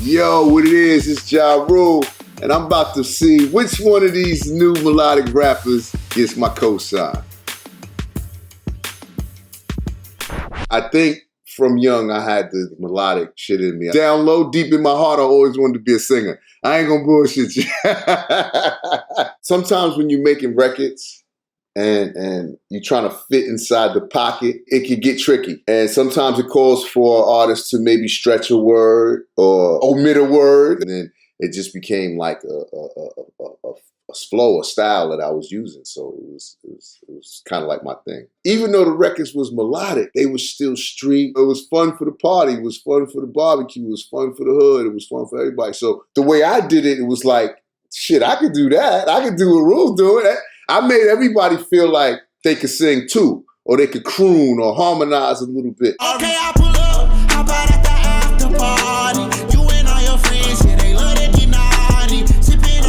Yo, what it is, it's Ja Rule, and I'm about to see which one of these new melodic rappers gets my cosign. I think from young I had the melodic shit in me. Down low, deep in my heart, I always wanted to be a singer. I ain't gonna bullshit you. Sometimes when you're making records, and you're trying to fit inside the pocket, it can get tricky. And sometimes it calls for artists to maybe stretch a word or omit a word. And then it just became like a flow, a style that I was using. So it was kind of like my thing. Even though the records was melodic, they was still street. It was fun for the party. It was fun for the barbecue. It was fun for the hood. It was fun for everybody. So the way I did it, it was like, shit, I could do that. I could do what Rule doing. I made everybody feel like they could sing too, or they could croon or harmonize a little bit. Okay, I pull up. How about at the after party? You and all your friends, yeah, they love that naughty.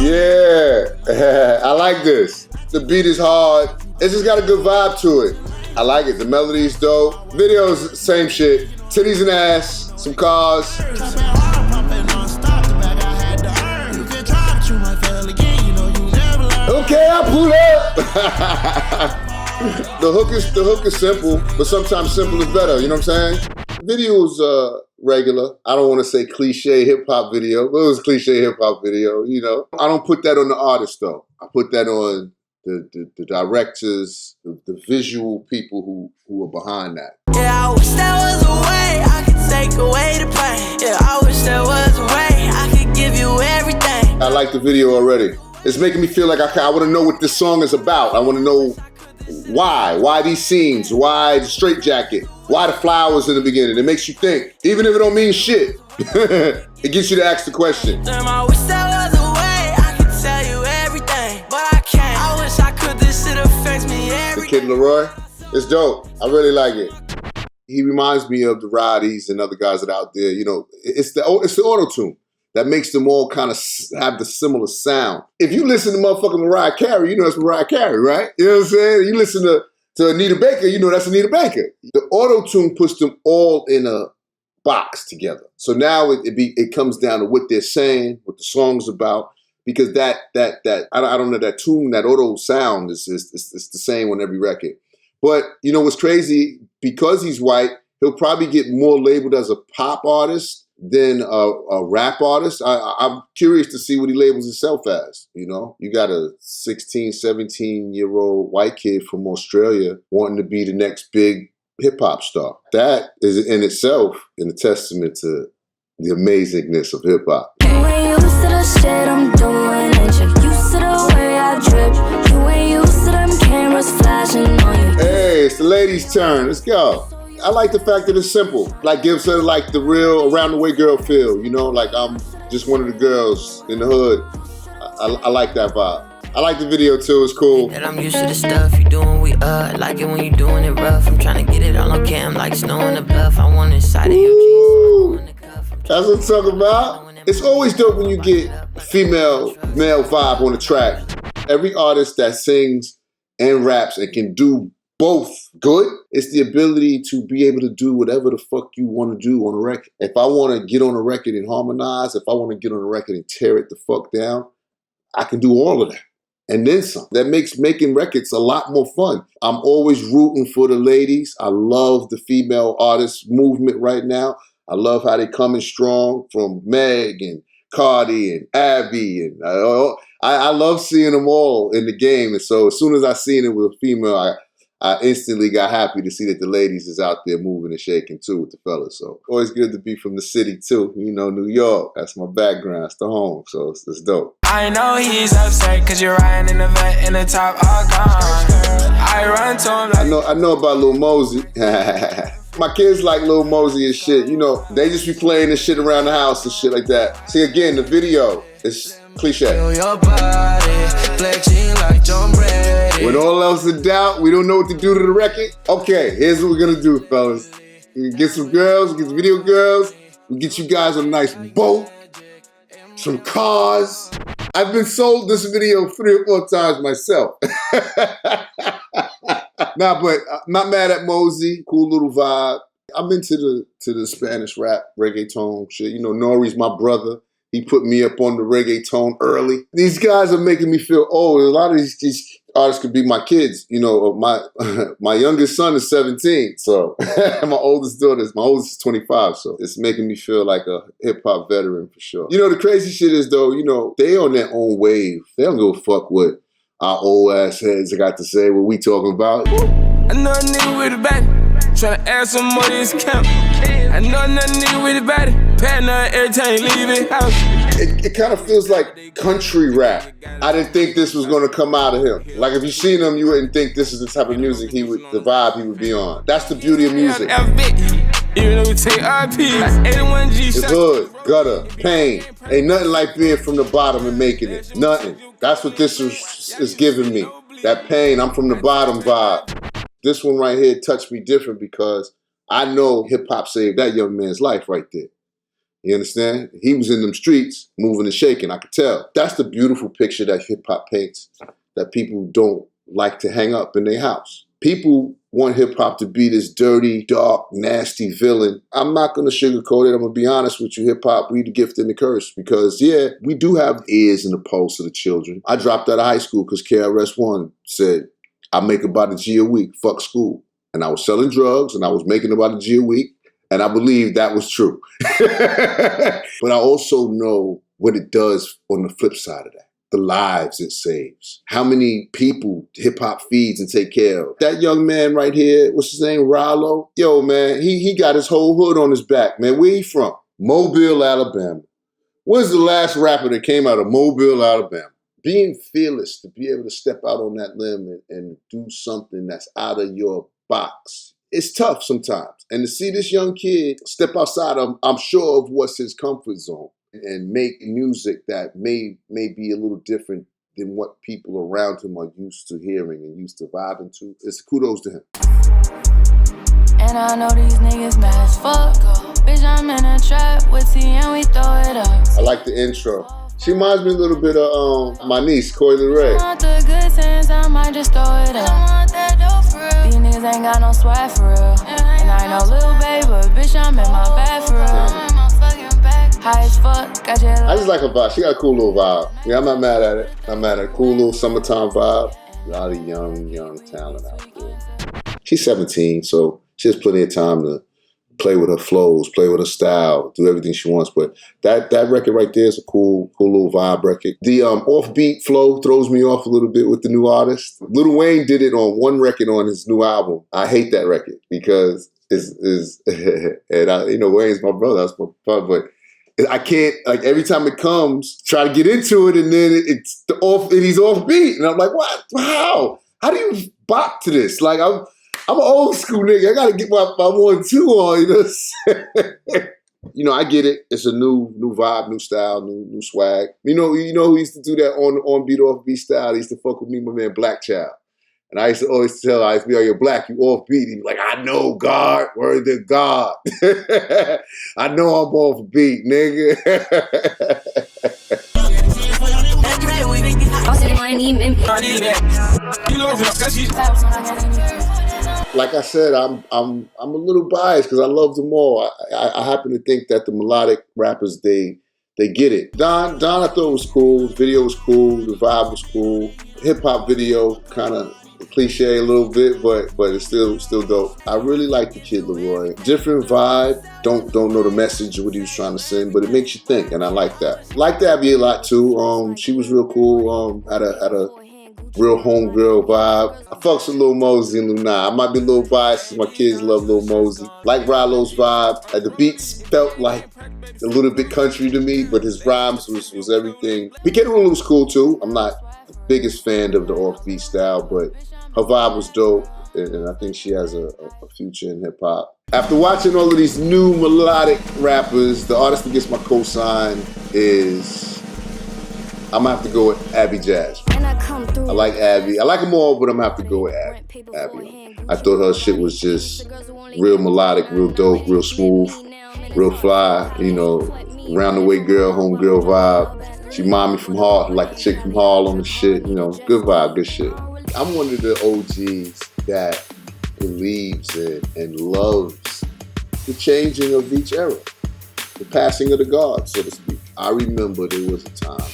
Yeah, I like this. The beat is hard. It's just got a good vibe to it. I like it. The melody is dope. Videos, same shit. Titties and ass, some cars. Okay, I pull up. The hook is simple, but sometimes simple is better. You know what I'm saying? The video is regular. I don't want to say cliche hip hop video, but it was cliche hip hop video. You know, I don't put that on the artist though. I put that on the directors, the visual people who are behind that. Yeah, I wish there was a way I could take away the pain. Yeah, I wish there was a way I could give you everything. I like the video already. It's making me feel like I want to know what this song is about. I want to know why these scenes, why the straitjacket, why the flowers in the beginning. It makes you think, even if it don't mean shit. It gets you to ask the question. Damn, I wish there was a way I could tell you everything, but I can't. I wish I could. This shit affects me every The Kid Leroy, it's dope. I really like it. He reminds me of the Roddies and other guys that are out there. You know, it's the auto-tune that makes them all kind of have the similar sound. If you listen to motherfucking Mariah Carey, you know it's Mariah Carey, right? You know what I'm saying? You listen to Anita Baker, you know that's Anita Baker. The auto-tune puts them all in a box together. So now it comes down to what they're saying, what the song's about, because that I don't know, that tune, that auto sound is the same on every record. But you know what's crazy? Because he's white, he'll probably get more labeled as a pop artist than a rap artist. I'm curious to see what he labels himself as, you know? You got a 16, 17-year-old white kid from Australia wanting to be the next big hip-hop star. That is in itself a testament to the amazingness of hip-hop. You ain't used to the shit I'm doing, and you're used to the way I drip. You ain't used to them cameras flashing on you. Hey, it's the ladies' turn. Let's go. I like the fact that it's simple. Like gives her like the real around the way girl feel, you know, like I'm just one of the girls in the hood. I like that vibe. I like the video too, it's cool. And I'm used to the stuff you doing, I like it when you doing it rough. I'm trying to get it all on cam like snow in the bluff. I want inside of your jeans. That's what I'm talking about. It's always dope when you get female, male vibe on the track. Every artist that sings and raps and can do both good, it's the ability to be able to do whatever the fuck you want to do on a record. If I want to get on a record and harmonize, if I want to get on a record and tear it the fuck down, I can do all of that. And then some. That makes making records a lot more fun. I'm always rooting for the ladies. I love the female artist movement right now. I love how they coming strong from Meg and Cardi and Abby. And I love seeing them all in the game. And so as soon as I seen it with a female, I instantly got happy to see that the ladies is out there moving and shaking too with the fellas. So always good to be from the city too. You know, New York, that's my background, it's the home. So it's dope. I know he's upset cause you're riding in the vet in the top all gone. I run to him like I know about Lil Mosey. My kids like Lil Mosey and shit. You know, they just be playing this shit around the house and shit like that. See, again, the video is cliche. your body, flexing like John Brady. When all else in doubt, we don't know what to do to the record. Okay, here's what we're gonna do, fellas. We get some girls, we get some video girls. We get you guys on a nice boat, some cars. I've been sold this video 3 or 4 times myself. Nah, but I'm not mad at Mosey. Cool little vibe. I'm into the Spanish rap, reggaeton shit. You know, Nori's my brother. He put me up on the reggaeton early. These guys are making me feel old. A lot of these artists could be my kids. You know, my youngest son is 17, so my oldest is 25, so it's making me feel like a hip-hop veteran for sure. You know, the crazy shit is, though, you know, they on their own wave. They don't give a fuck what our old ass heads got to say, what we talking about. I know a nigga with a baddie, tryna add some more to his camp. I know another nigga with a baddie, patting her every time he leave his house. It kind of feels like country rap. I didn't think this was gonna come out of him. Like if you seen him, you wouldn't think this is the type of music the vibe he would be on. That's the beauty of music. Even though we take RPs, 81G. It's hood, gutter, pain. Ain't nothing like being from the bottom and making it. Nothing. That's what this is giving me. That pain, I'm from the bottom vibe. This one right here touched me different because I know hip-hop saved that young man's life right there. You understand? He was in them streets, moving and shaking, I could tell. That's the beautiful picture that hip-hop paints that people don't like to hang up in their house. People want hip-hop to be this dirty, dark, nasty villain. I'm not going to sugarcoat it. I'm going to be honest with you. Hip-hop, we the gift and the curse. Because, yeah, we do have ears in the pulse of the children. I dropped out of high school because KRS-One said, I make about a G a week, fuck school. And I was selling drugs, and I was making about a G a week. And I believe that was true. But I also know what it does on the flip side of that. The lives it saves. How many people hip-hop feeds and take care of. That young man right here, what's his name, Rallo? Yo, man, he got his whole hood on his back, man. Where he from? Mobile, Alabama. When's the last rapper that came out of Mobile, Alabama? Being fearless, to be able to step out on that limb and do something that's out of your box. It's tough sometimes. And to see this young kid step outside of, I'm sure, of what's his comfort zone and make music that may be a little different than what people around him are used to hearing and used to vibing to. It's kudos to him. And I know these niggas mad as fuck. Bitch, I'm in a trap with T and we throw it up. I like the intro. She reminds me a little bit of my niece, Coi Leray. I want the good sense, I might just throw it up. I want that dope for real. These niggas ain't got no swag for real. And I ain't no little baby, but bitch, I'm in my bag for real. High as fuck, got your I just like her vibe. She got a cool little vibe. Yeah, I'm not mad at it. I'm mad at a cool little summertime vibe. A lot of young talent out there. She's 17, so she has plenty of time to play with her flows, play with her style, do everything she wants. But that record right there is a cool little vibe record. The offbeat flow throws me off a little bit with the new artist. Lil Wayne did it on one record on his new album. I hate that record because it's and I, you know, Wayne's my brother, that's my brother, but I can't, like, every time it comes, try to get into it, and then it's off, and he's offbeat, and I'm like, what? How do you bop to this? Like, I'm an old school nigga. I gotta get my 1-2 on, you know. You know, I get it. It's a new vibe, new style, new swag. You know who used to do that on beat, off beat style? He used to fuck with me, my man Black Child. And I used to always tell him, I used to be like, you're black, you off beat. He'd be like, I know, God, word to God. I know I'm off beat, nigga. Like I said, I'm a little biased because I love them all. I happen to think that the melodic rappers, they get it. Don, I thought was cool. The video was cool. The vibe was cool. Hip hop video, kind of cliche a little bit, but it's still dope. I really like the Kid Laroi. Different vibe. Don't know the message of what he was trying to send, but it makes you think, and I like that. Like Abby a lot too. She was real cool. Had a real homegirl vibe. I fucks with Lil Mosey and Lil Nas. I might be a little biased because my kids love Lil Mosey. Like Rallo's vibe. The beats felt like a little bit country to me, but his rhymes was everything. Kid Laroi was cool too. I'm not the biggest fan of the offbeat style, but her vibe was dope, and I think she has a future in hip hop. After watching all of these new melodic rappers, the artist that gets my cosign is, I'm gonna have to go with Abby Jazz. I like Abby. I like them all, but I'm gonna have to go with Abby. I thought her shit was just real melodic, real dope, real smooth, real fly. You know, round the way girl, homegirl vibe. She remind me from Harlem, like a chick from Harlem and shit. You know, good vibe, good shit. I'm one of the OGs that believes in and loves the changing of each era, the passing of the guard, so to speak. I remember there was a time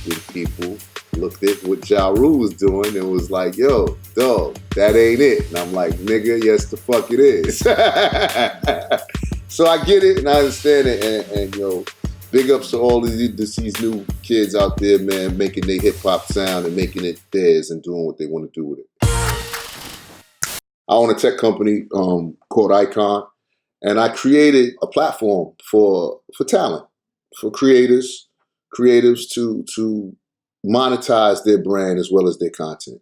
when people looked at what Ja Rule was doing and was like, yo, dog, that ain't it. And I'm like, nigga, yes, the fuck it is. So I get it and I understand it. And yo, big ups to all of these new kids out there, man, making their hip hop sound and making it theirs and doing what they want to do with it. I own a tech company called Icon, and I created a platform for talent, for creatives to monetize their brand as well as their content.